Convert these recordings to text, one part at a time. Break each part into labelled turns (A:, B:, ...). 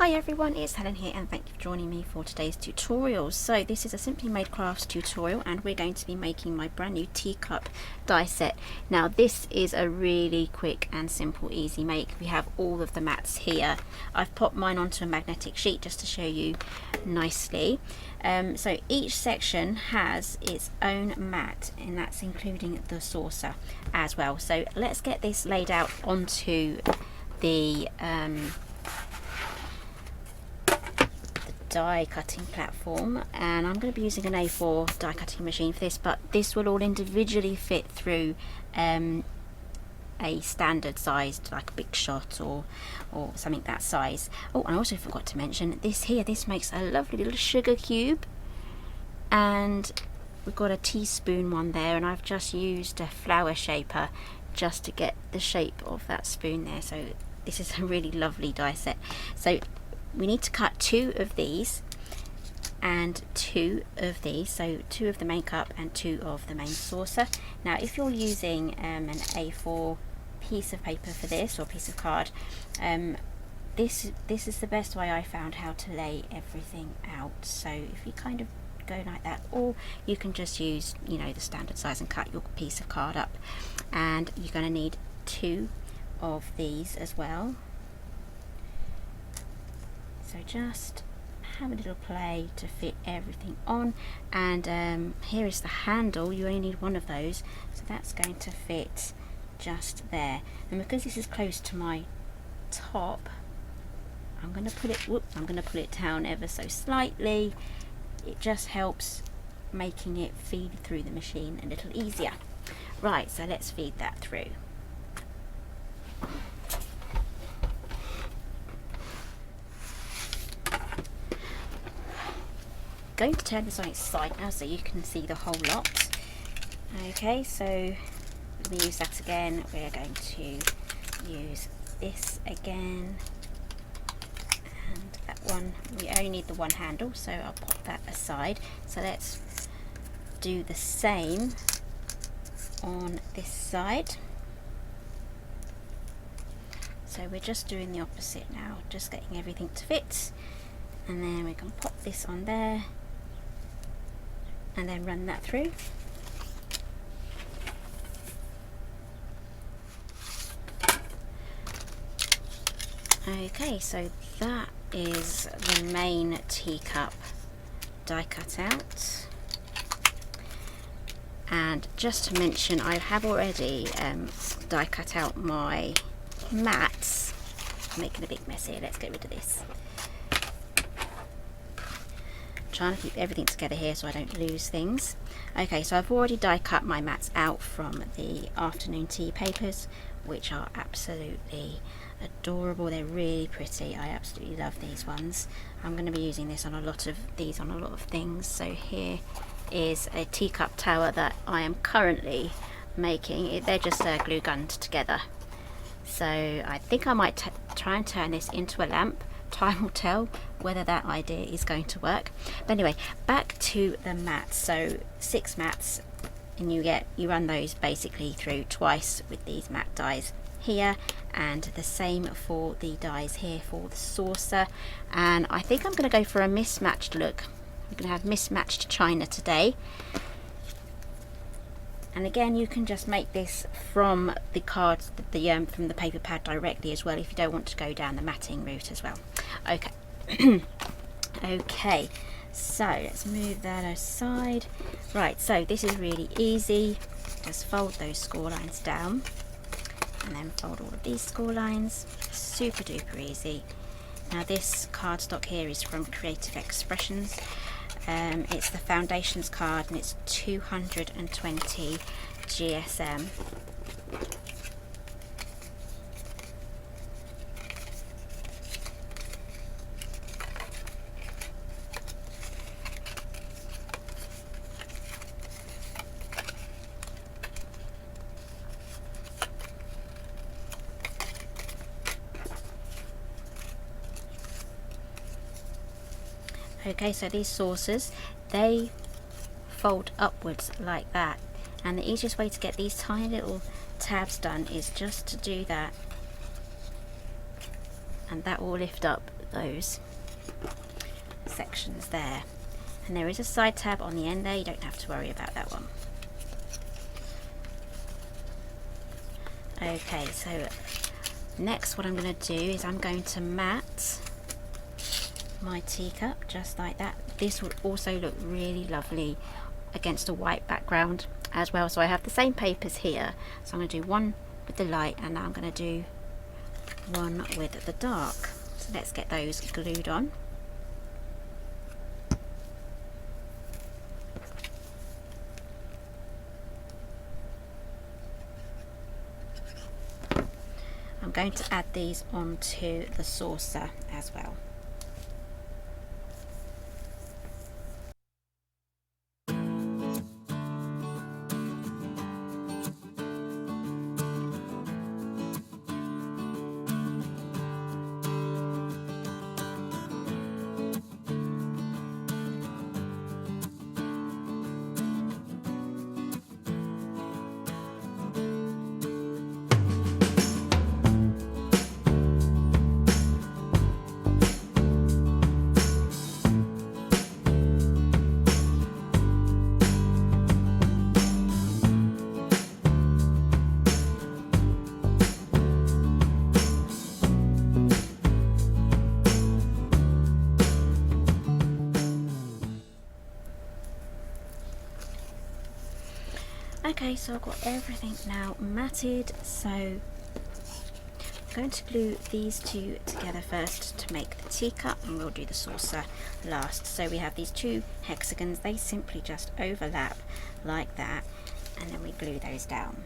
A: Hi everyone, it's Helen here and thank you for joining me for today's tutorial. So this is a Simply Made Crafts tutorial and we're going to be making my brand new teacup die set. Now this is a really quick and simple easy make. We have all of the mats here. I've popped mine onto a magnetic sheet just to show you nicely. So each section has its own mat and that's including the saucer as well. So let's get this laid out onto the die cutting platform, and I'm going to be using an A4 die cutting machine for this, but this will all individually fit through a standard sized, like a big shot or something that size. Oh, and I also forgot to mention this here, this makes a lovely little sugar cube, and we've got a teaspoon one there, and I've just used a flower shaper just to get the shape of that spoon there. So this is a really lovely die set. So we need to cut 2 of these and 2 of these, so 2 of the main cup and 2 of the main saucer. Now if you're using an A4 piece of paper for this, or piece of card, this is the best way I found how to lay everything out. So if you kind of go like that, or you can just use, you know, the standard size and cut your piece of card up. And you're going to need 2 of these as well. So just have a little play to fit everything on, and here is the handle. You only need 1 of those, so that's going to fit just there. And because this is close to my top, I'm going to put it down ever so slightly. It just helps making it feed through the machine a little easier. Right, so let's feed that through. Going to turn this on its side now so you can see the whole lot. Okay, so let me use that again. We're going to use this again, and that one, we only need the 1 handle, so I'll pop that aside. So let's do the same on this side. So we're just doing the opposite now, just getting everything to fit, and then we can pop this on there and then run that through. Okay, so that is the main teacup die cut out. And just to mention, I have already die cut out my mats. I'm making a big mess here, let's get rid of this. Trying to keep everything together here so I don't lose things. Okay, so I've already die cut my mats out from the afternoon tea papers, which are absolutely adorable. They're really pretty. I absolutely love these ones. I'm going to be using this on a lot of things. So here is a teacup tower that I am currently making. They're just glue gunned together. So I think I might try and turn this into a lamp. Time will tell whether that idea is going to work. But anyway, back to the mats. So 6 mats, and you run those basically through twice with these mat dies here, and the same for the dies here for the saucer. And I think I'm going to go for a mismatched look. We're going to have mismatched china today. And again, you can just make this from the cards, from the paper pad directly as well, if you don't want to go down the matting route as well. Okay. Okay, so let's move that aside. Right, so this is really easy. Just fold those score lines down, and then fold all of these score lines. Super duper easy. Now this cardstock here is from Creative Expressions. It's the Foundations card, and it's 220 GSM. Okay, so these saucers, they fold upwards like that, and the easiest way to get these tiny little tabs done is just to do that, and that will lift up those sections there. And there is a side tab on the end there, you don't have to worry about that one. Okay, so next what I'm going to do is I'm going to mat my teacup just like that. This will also look really lovely against a white background as well. So I have the same papers here, so I'm going to do one with the light and now I'm going to do one with the dark. So let's get those glued on. I'm going to add these onto the saucer as well. Okay, so I've got everything now matted, so I'm going to glue these two together first to make the teacup, and we'll do the saucer last. So we have these two hexagons, they simply just overlap like that, and then we glue those down.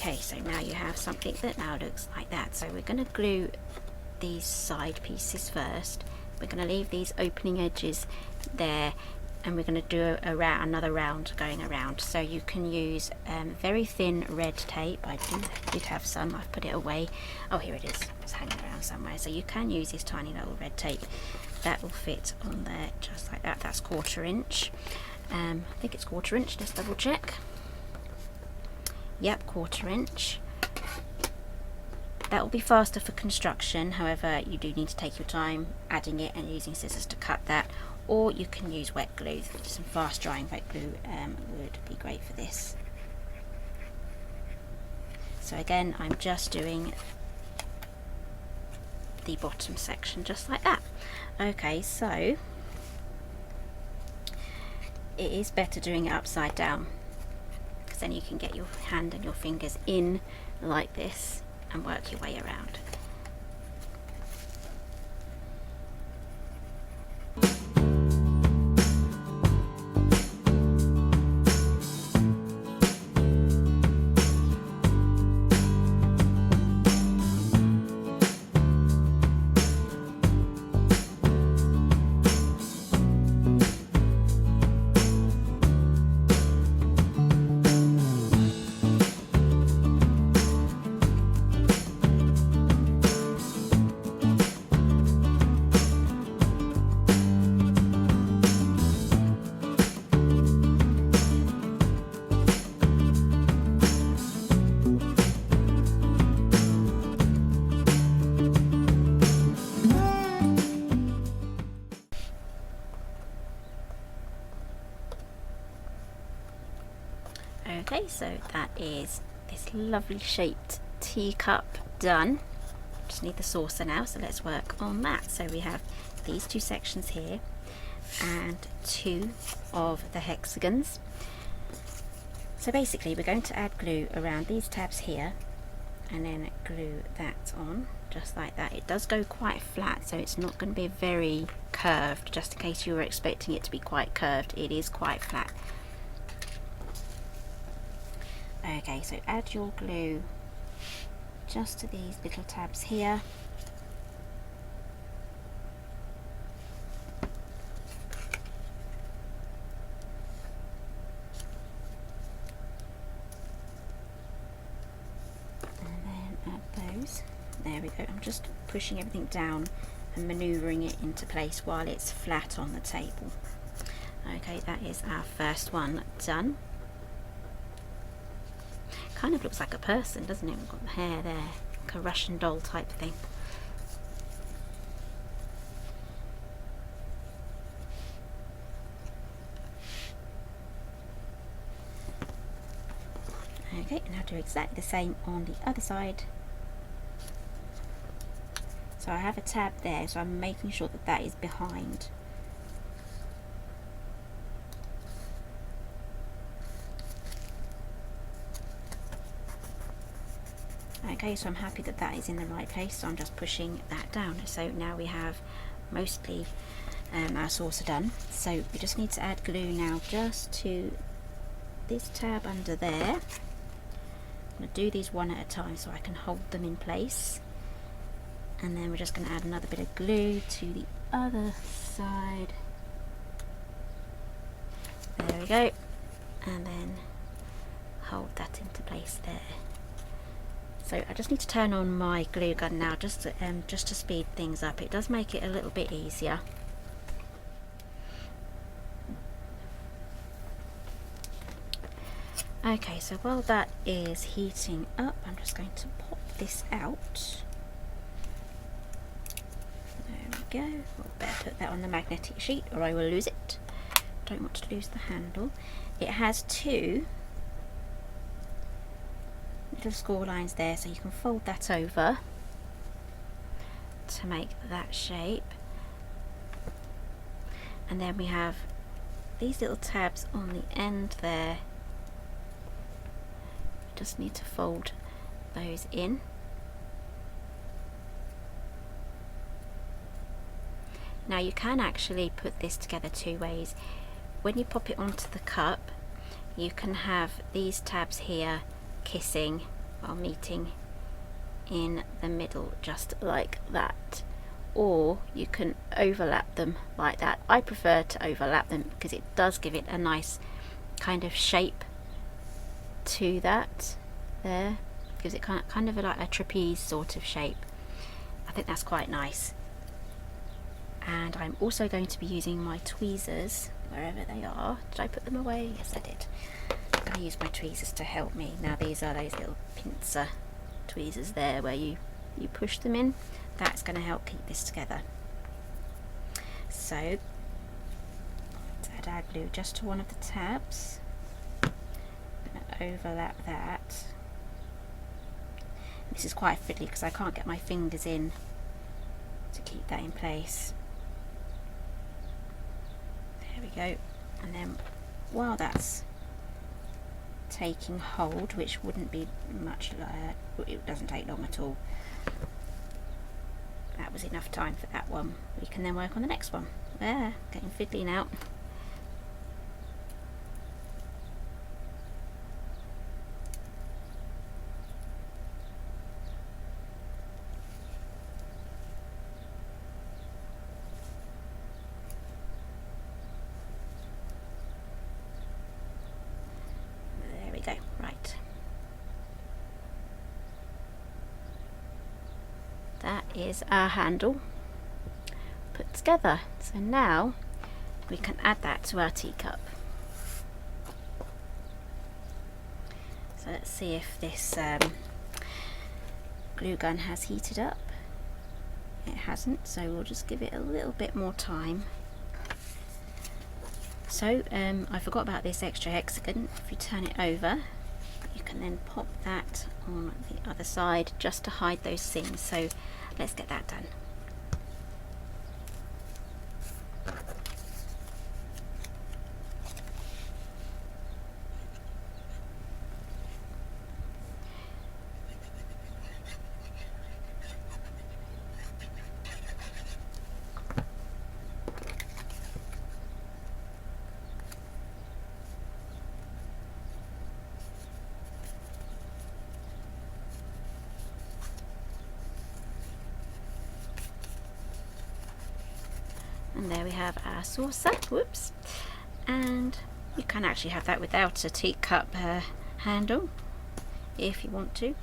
A: Okay, so now you have something that now looks like that. So we're going to glue these side pieces first. We're going to leave these opening edges there, and we're going to do another round going around. So you can use very thin red tape. I did have some, I've put it away. Oh, here it is, it's hanging around somewhere. So you can use this tiny little red tape. That will fit on there just like that. That's 1/4 inch. I think it's 1/4 inch, let's double check. Yep, 1/4 inch. That will be faster for construction, however you do need to take your time adding it and using scissors to cut that, or you can use wet glue. Some fast drying wet glue would be great for this. So again, I'm just doing the bottom section just like that. Okay, so it is better doing it upside down, then you can get your hand and your fingers in like this and work your way around. Okay, so that is this lovely shaped teacup done. Just need the saucer now, so let's work on that. So we have these two sections here and two of the hexagons. So basically we're going to add glue around these tabs here and then glue that on just like that. It does go quite flat, so it's not going to be very curved. Just in case you were expecting it to be quite curved, it is quite flat. Okay, so add your glue just to these little tabs here. There we go. I'm just pushing everything down and manoeuvring it into place while it's flat on the table. Okay, that is our first one done. Kind of looks like a person, doesn't it? We've got the hair there, like a Russian doll type thing. Okay, now do exactly the same on the other side. So I have a tab there, so I'm making sure that that is behind. Okay, so I'm happy that that is in the right place, so I'm just pushing that down. So now we have mostly our saucer done. So we just need to add glue now just to this tab under there. I'm going to do these one at a time so I can hold them in place. And then we're just going to add another bit of glue to the other side. There we go. And then hold that into place there. So I just need to turn on my glue gun now just to speed things up. It does make it a little bit easier. Okay, so while that is heating up, I'm just going to pop this out. There we go. I'll better put that on the magnetic sheet or I will lose it. Don't want to lose the handle. It has two little score lines there, so you can fold that over to make that shape. And then we have these little tabs on the end there. Just need to fold those in. Now you can actually put this together two ways. When you pop it onto the cup, you can have these tabs here kissing or meeting in the middle just like that, or you can overlap them like that. I prefer to overlap them because it does give it a nice kind of shape to that there. Gives it kind of like a trapeze sort of shape. I think that's quite nice. And I'm also going to be using my tweezers wherever they are. Did I put them away? Yes, I did. I'm going to use my tweezers to help me. Now these are those little pincer tweezers there where you push them in. That's going to help keep this together. So let's add our glue just to one of the tabs. Overlap that. This is quite fiddly because I can't get my fingers in to keep that in place. There we go. And then while that's taking hold, which wouldn't be much, it doesn't take long at all. That was enough time for that one. We can then work on the next one. There, getting fiddly now. Go, right. That is our handle put together. So now we can add that to our teacup. So let's see if this glue gun has heated up. It hasn't, so we'll just give it a little bit more time. So I forgot about this extra hexagon. If you turn it over, you can then pop that on the other side just to hide those seams. So let's get that done. And there we have our saucer. Whoops. And you can actually have that without a teacup handle if you want to.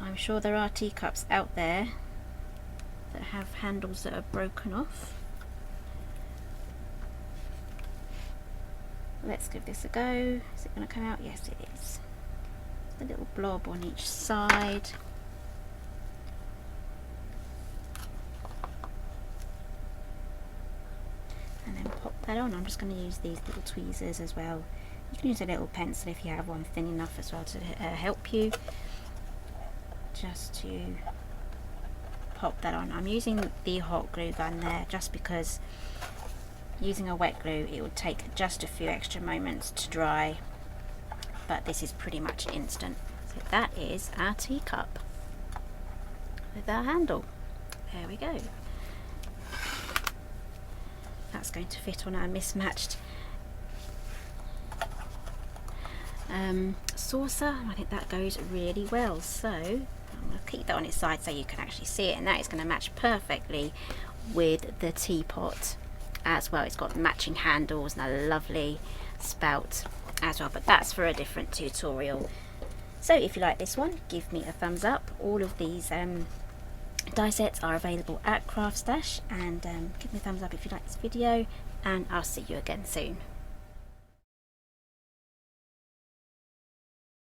A: I'm sure there are teacups out there that have handles that are broken off. Let's give this a go. Is it going to come out? Yes, it is. A little blob on each side. And then pop that on. I'm just going to use these little tweezers as well. You can use a little pencil if you have one thin enough as well to help you. Just to pop that on. I'm using the hot glue gun there just because using a wet glue it would take just a few extra moments to dry, but this is pretty much instant. So that is our teacup with our handle. There we go. That's going to fit on our mismatched saucer. I think that goes really well, so I'm going to keep that on its side so you can actually see it, and that is going to match perfectly with the teapot as well. It's got matching handles and a lovely spout as well, but that's for a different tutorial. So if you like this one, give me a thumbs up. All of these die sets are available at Craft Stash, and give me a thumbs up if you like this video, and I'll see you again soon.